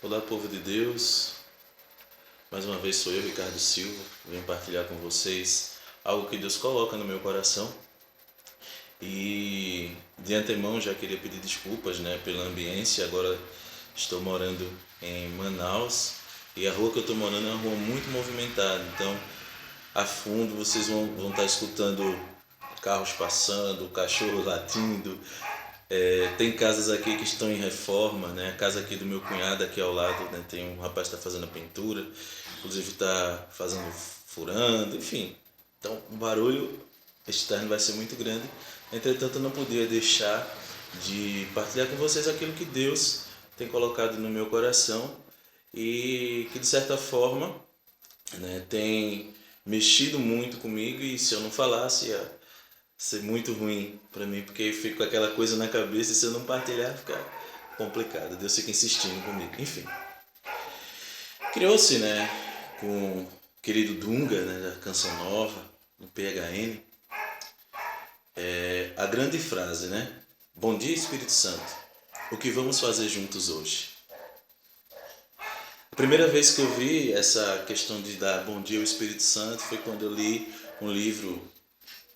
Olá, povo de Deus. Mais uma vez sou eu, Ricardo Silva. Venho partilhar com vocês algo que Deus coloca no meu coração. E de antemão já queria pedir desculpas, pela ambiência. Agora estou morando em Manaus e a rua que eu estou morando é uma rua muito movimentada. Então, a fundo vocês vão estar escutando carros passando, cachorro latindo. Tem casas aqui que estão em reforma, né? A casa aqui do meu cunhado aqui ao lado, né? Tem um rapaz que está fazendo a pintura, inclusive está fazendo furando, enfim. Então o barulho externo vai ser muito grande. Entretanto, eu não podia deixar de partilhar com vocês aquilo que Deus tem colocado no meu coração e que de certa forma, né, tem mexido muito comigo, e se eu não falasse ia ser muito ruim para mim, porque fico com aquela coisa na cabeça e se eu não partilhar fica complicado. Deus fica insistindo comigo. Enfim, criou-se, com o querido Dunga, da Canção Nova, no PHN, a grande frase, Bom dia, Espírito Santo. O que vamos fazer juntos hoje? A primeira vez que eu vi essa questão de dar bom dia ao Espírito Santo foi quando eu li um livro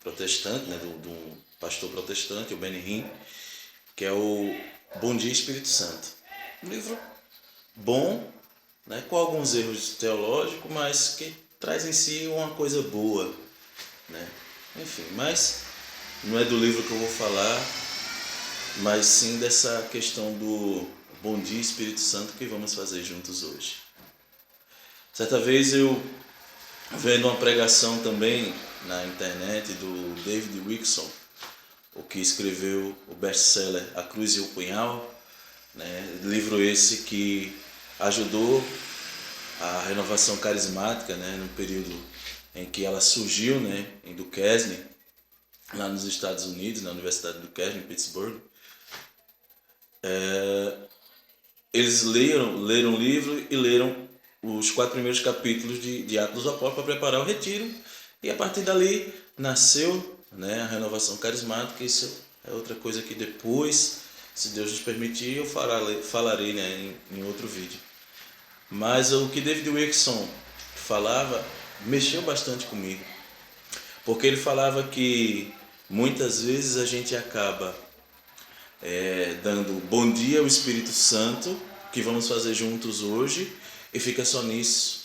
protestante, do pastor protestante, o Benny Hinn, que é o Bom Dia Espírito Santo. Um livro bom, com alguns erros teológicos, mas que traz em si uma coisa boa. Enfim, mas não é do livro que eu vou falar, mas sim dessa questão do Bom Dia Espírito Santo que vamos fazer juntos hoje. Certa vez eu vendo uma pregação também na internet do David Wilkerson, o que escreveu o best-seller A Cruz e o Punhal, livro esse que ajudou a renovação carismática, no período em que ela surgiu, em Duquesne, lá nos Estados Unidos, na Universidade de Duquesne, em Pittsburgh. Eles leram o livro e leram os 4 primeiros capítulos de Atos dos Apóstolos para preparar o retiro, e a partir dali nasceu, a renovação carismática. Isso é outra coisa que depois, se Deus nos permitir, eu falarei em outro vídeo. Mas o que David Wilkerson falava mexeu bastante comigo, porque ele falava que muitas vezes a gente acaba dando bom dia ao Espírito Santo, que vamos fazer juntos hoje, e fica só nisso.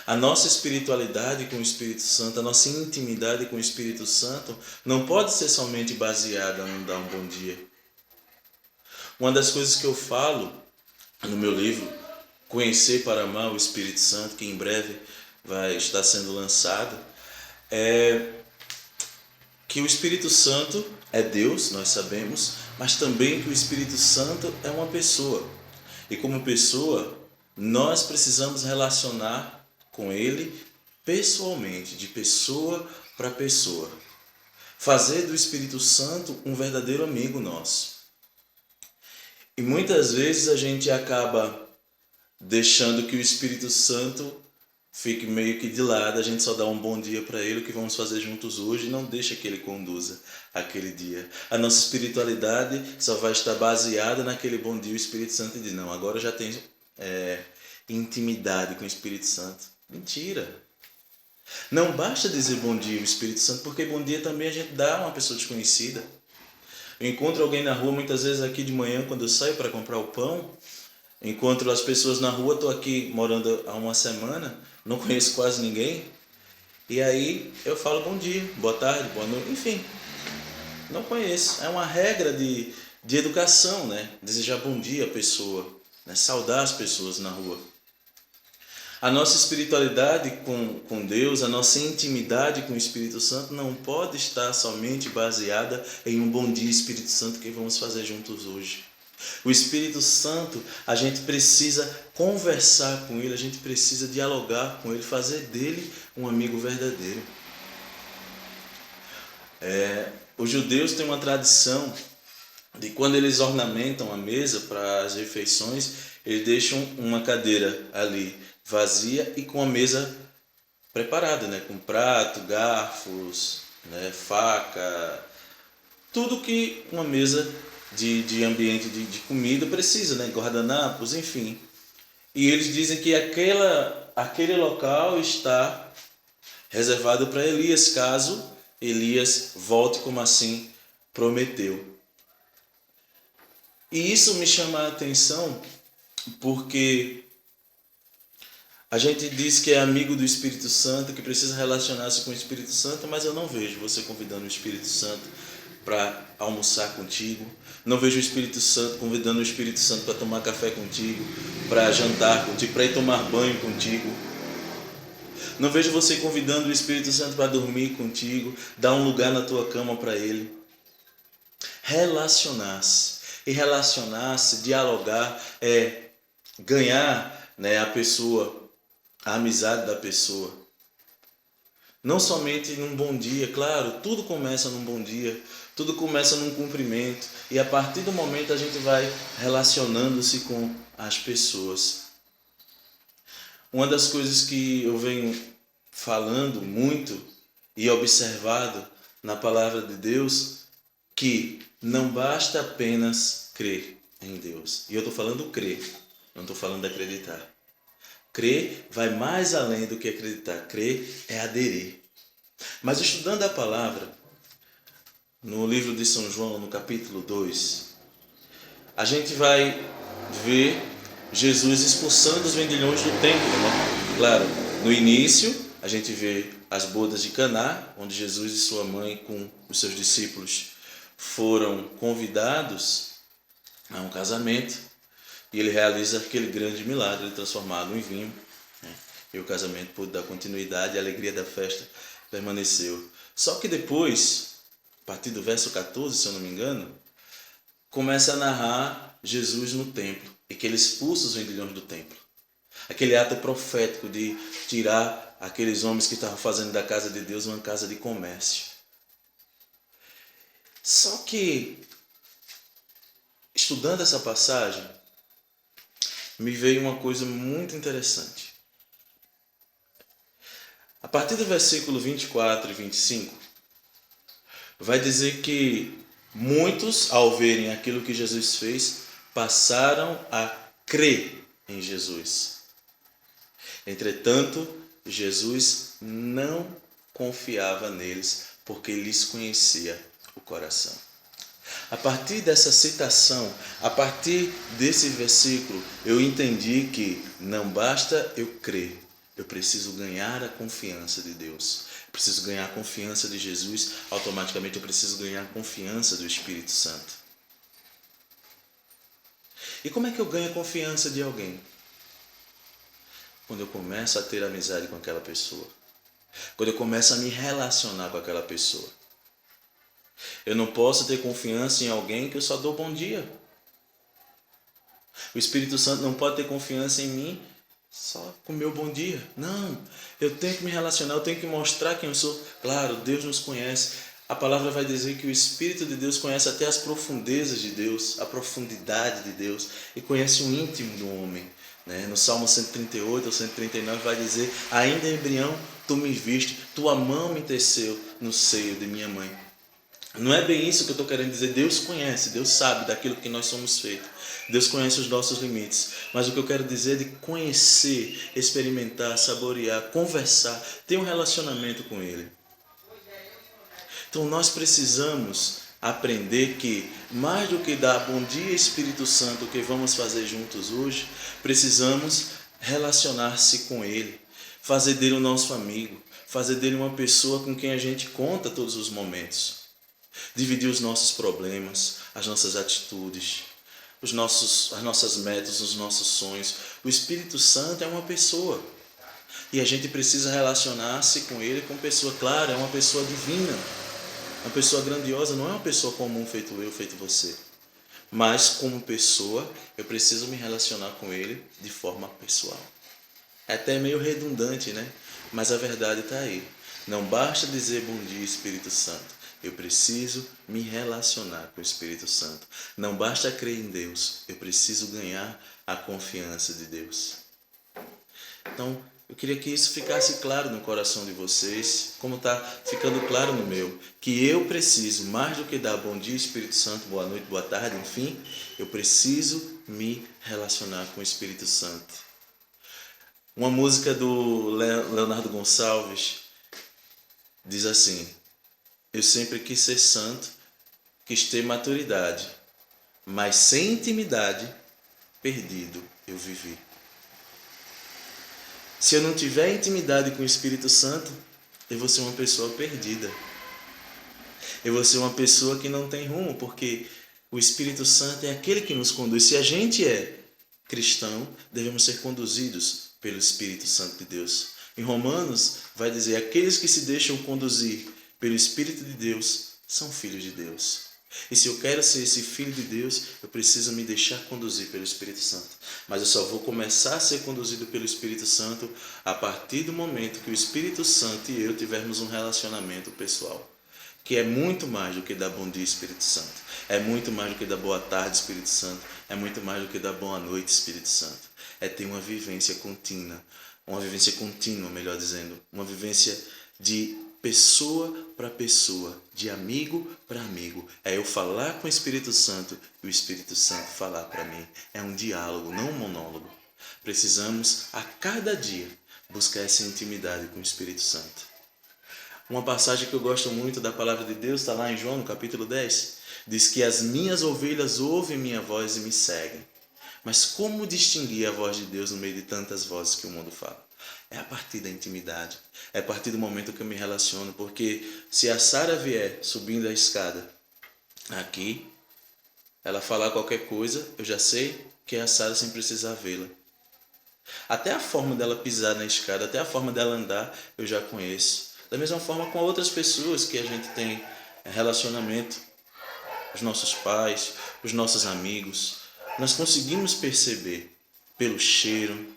A nossa espiritualidade com o Espírito Santo, a nossa intimidade com o Espírito Santo não pode ser somente baseada em dar um bom dia. Uma das coisas que eu falo no meu livro, Conhecer para Amar o Espírito Santo, que em breve vai estar sendo lançado, é que o Espírito Santo é Deus, nós sabemos, mas também que o Espírito Santo é uma pessoa. E como pessoa, nós precisamos relacionar com Ele pessoalmente, de pessoa para pessoa. Fazer do Espírito Santo um verdadeiro amigo nosso. E muitas vezes a gente acaba deixando que o Espírito Santo fique meio que de lado, a gente só dá um bom dia para Ele, o que vamos fazer juntos hoje, e não deixa que Ele conduza aquele dia. A nossa espiritualidade só vai estar baseada naquele bom dia. O Espírito Santo diz, não, agora eu já tenho intimidade com o Espírito Santo. Mentira! Não basta dizer bom dia ao Espírito Santo, porque bom dia também a gente dá a uma pessoa desconhecida. Eu encontro alguém na rua, muitas vezes aqui de manhã, quando eu saio para comprar o pão, encontro as pessoas na rua, estou aqui morando há uma semana, não conheço quase ninguém, e aí eu falo bom dia, boa tarde, boa noite, enfim, não conheço. É uma regra de educação, desejar bom dia à pessoa, saudar as pessoas na rua. A nossa espiritualidade com Deus, a nossa intimidade com o Espírito Santo não pode estar somente baseada em um bom dia, Espírito Santo, que vamos fazer juntos hoje. O Espírito Santo, a gente precisa conversar com Ele, a gente precisa dialogar com Ele, fazer dele um amigo verdadeiro. Os judeus têm uma tradição de quando eles ornamentam a mesa para as refeições, eles deixam uma cadeira ali vazia e com a mesa preparada, com prato, garfos, faca, tudo que uma mesa de ambiente de comida, precisa, né? Guardanapos, enfim. E eles dizem que aquele local está reservado para Elias, caso Elias volte como assim prometeu. E isso me chama a atenção porque a gente diz que é amigo do Espírito Santo, que precisa relacionar-se com o Espírito Santo, mas eu não vejo você convidando o Espírito Santo para almoçar contigo. Não vejo o Espírito Santo convidando o Espírito Santo para tomar café contigo, para jantar contigo, para ir tomar banho contigo. Não vejo você convidando o Espírito Santo para dormir contigo, dar um lugar na tua cama para ele. Relacionar-se. E relacionar-se, dialogar, é ganhar, né, a pessoa, a amizade da pessoa. Não somente num bom dia, claro, tudo começa num bom dia, tudo começa num cumprimento. E a partir do momento a gente vai relacionando-se com as pessoas. Uma das coisas que eu venho falando muito e observado na palavra de Deus, que não basta apenas crer em Deus. E eu estou falando crer, não estou falando acreditar. Crer vai mais além do que acreditar. Crer é aderir. Mas estudando a palavra, no livro de São João, no capítulo 2, a gente vai ver Jesus expulsando os vendilhões do templo, né? Claro, no início a gente vê as bodas de Caná, onde Jesus e sua mãe com os seus discípulos foram convidados a um casamento e ele realiza aquele grande milagre de transformá-lo em vinho, né? E o casamento pôde dar continuidade e a alegria da festa permaneceu. Só que depois, a partir do verso 14, se eu não me engano, começa a narrar Jesus no templo e que ele expulsa os vendilhões do templo. Aquele ato profético de tirar aqueles homens que estavam fazendo da casa de Deus uma casa de comércio. Só que, estudando essa passagem, me veio uma coisa muito interessante. A partir do versículo 24 e 25, vai dizer que muitos, ao verem aquilo que Jesus fez, passaram a crer em Jesus. Entretanto, Jesus não confiava neles, porque lhes conhecia o coração. A partir dessa citação, a partir desse versículo, eu entendi que não basta eu crer, eu preciso ganhar a confiança de Deus. Eu preciso ganhar a confiança de Jesus, automaticamente eu preciso ganhar a confiança do Espírito Santo. E como é que eu ganho a confiança de alguém? Quando eu começo a ter amizade com aquela pessoa. Quando eu começo a me relacionar com aquela pessoa. Eu não posso ter confiança em alguém que eu só dou bom dia. O Espírito Santo não pode ter confiança em mim só com o meu bom dia. Não, eu tenho que me relacionar, eu tenho que mostrar quem eu sou. Claro, Deus nos conhece. A palavra vai dizer que o Espírito de Deus conhece até as profundezas de Deus, a profundidade de Deus, e conhece o íntimo do homem. No Salmo 138 ou 139 vai dizer: ainda embrião tu me viste, tua mão me teceu no seio de minha mãe. Não é bem isso que eu estou querendo dizer. Deus conhece, Deus sabe daquilo que nós somos feitos. Deus conhece os nossos limites. Mas o que eu quero dizer é de conhecer, experimentar, saborear, conversar, ter um relacionamento com Ele. Então nós precisamos aprender que, mais do que dar bom dia Espírito Santo, o que vamos fazer juntos hoje, precisamos relacionar-se com Ele, fazer dele o nosso amigo, fazer dele uma pessoa com quem a gente conta todos os momentos. Dividir os nossos problemas, as nossas atitudes, as nossas metas, os nossos sonhos. O Espírito Santo é uma pessoa. E a gente precisa relacionar-se com Ele como pessoa. Claro, é uma pessoa divina. Uma pessoa grandiosa, não é uma pessoa comum feito eu, feito você. Mas como pessoa, eu preciso me relacionar com Ele de forma pessoal. É até meio redundante, né? Mas a verdade está aí. Não basta dizer bom dia, Espírito Santo. Eu preciso me relacionar com o Espírito Santo. Não basta crer em Deus. Eu preciso ganhar a confiança de Deus. Então, Eu queria que isso ficasse claro no coração de vocês, como está ficando claro no meu, que eu preciso, mais do que dar bom dia, Espírito Santo, boa noite, boa tarde, enfim, eu preciso me relacionar com o Espírito Santo. Uma música do Leonardo Gonçalves diz assim: eu sempre quis ser santo, quis ter maturidade, mas sem intimidade, perdido eu vivi. Se eu não tiver intimidade com o Espírito Santo, eu vou ser uma pessoa perdida. Eu vou ser uma pessoa que não tem rumo, porque o Espírito Santo é aquele que nos conduz. Se a gente é cristão, devemos ser conduzidos pelo Espírito Santo de Deus. Em Romanos vai dizer: aqueles que se deixam conduzir pelo Espírito de Deus são filhos de Deus. E se eu quero ser esse filho de Deus, eu preciso me deixar conduzir pelo Espírito Santo. Mas eu só vou começar a ser conduzido pelo Espírito Santo a partir do momento que o Espírito Santo e eu tivermos um relacionamento pessoal, que é muito mais do que dar bom dia, Espírito Santo. É muito mais do que dar boa tarde, Espírito Santo. É muito mais do que dar boa noite, Espírito Santo. É ter uma vivência contínua, melhor dizendo, uma vivência de pessoa para pessoa, de amigo para amigo. É eu falar com o Espírito Santo e o Espírito Santo falar para mim. É um diálogo, não um monólogo. Precisamos, a cada dia, buscar essa intimidade com o Espírito Santo. Uma passagem que eu gosto muito da palavra de Deus está lá em João, no capítulo 10. Diz que as minhas ovelhas ouvem minha voz e me seguem. Mas como distinguir a voz de Deus no meio de tantas vozes que o mundo fala? É a partir da intimidade. É a partir do momento que eu me relaciono. Porque se a Sara vier subindo a escada aqui, ela falar qualquer coisa, eu já sei que é a Sara sem precisar vê-la. Até a forma dela pisar na escada, até a forma dela andar, eu já conheço. Da mesma forma com outras pessoas que a gente tem relacionamento, os nossos pais, os nossos amigos, nós conseguimos perceber pelo cheiro,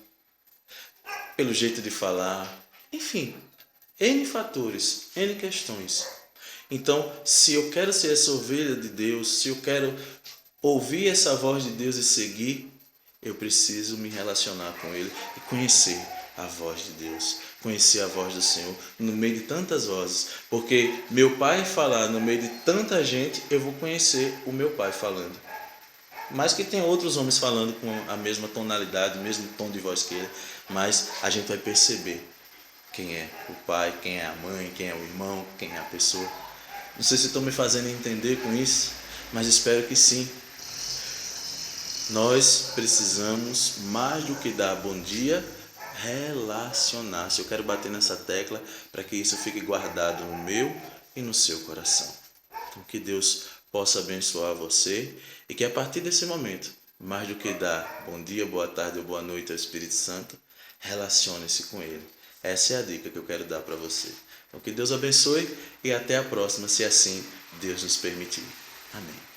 pelo jeito de falar, enfim, N fatores, N questões. Então, se eu quero ser essa ovelha de Deus, se eu quero ouvir essa voz de Deus e seguir, eu preciso me relacionar com Ele e conhecer a voz de Deus, conhecer a voz do Senhor no meio de tantas vozes, porque meu pai falar no meio de tanta gente, eu vou conhecer o meu pai falando. Mas que tem outros homens falando com a mesma tonalidade, o mesmo tom de voz que ele, mas a gente vai perceber quem é o pai, quem é a mãe, quem é o irmão, quem é a pessoa. Não sei se estou me fazendo entender com isso, mas espero que sim. Nós precisamos, mais do que dar bom dia, relacionar-se. Eu quero bater nessa tecla para que isso fique guardado no meu e no seu coração. Então, que Deus possa abençoar você e que a partir desse momento, mais do que dar bom dia, boa tarde ou boa noite ao Espírito Santo, relacione-se com Ele. Essa é a dica que eu quero dar para você. Então, que Deus abençoe e até a próxima, se assim Deus nos permitir. Amém.